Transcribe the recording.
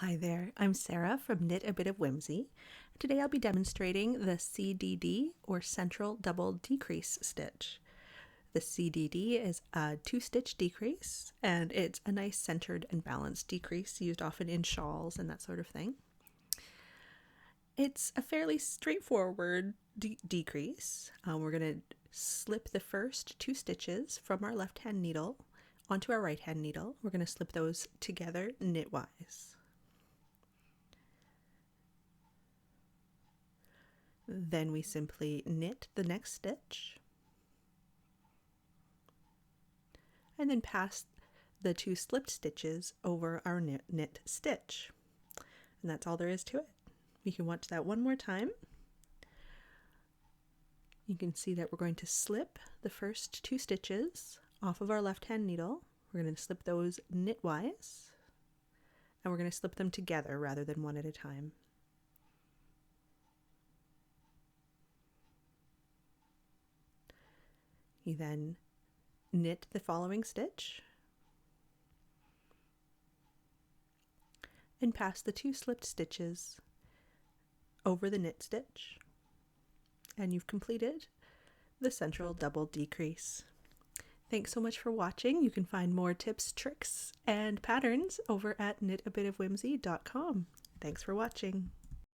Hi there, I'm Sarah from Knit a Bit of Whimsy. Today I'll be demonstrating the CDD or central double decrease stitch. The CDD is a 2-stitch decrease, and it's a nice centered and balanced decrease used often in shawls and that sort of thing. It's a fairly straightforward decrease. We're going to slip the first 2 stitches from our left hand needle onto our right hand needle. We're going to slip those together knitwise. Then we simply knit the next stitch and then pass the 2 slipped stitches over our knit stitch. And that's all there is to it. We can watch that one more time. You can see that we're going to slip the first 2 stitches off of our left hand needle. We're going to slip those knitwise, and we're going to slip them together rather than one at a time. You then knit the following stitch and pass the 2 slipped stitches over the knit stitch, and you've completed the central double decrease. Thanks so much for watching. You can find more tips, tricks, and patterns over at knitabitofwhimsy.com. Thanks for watching.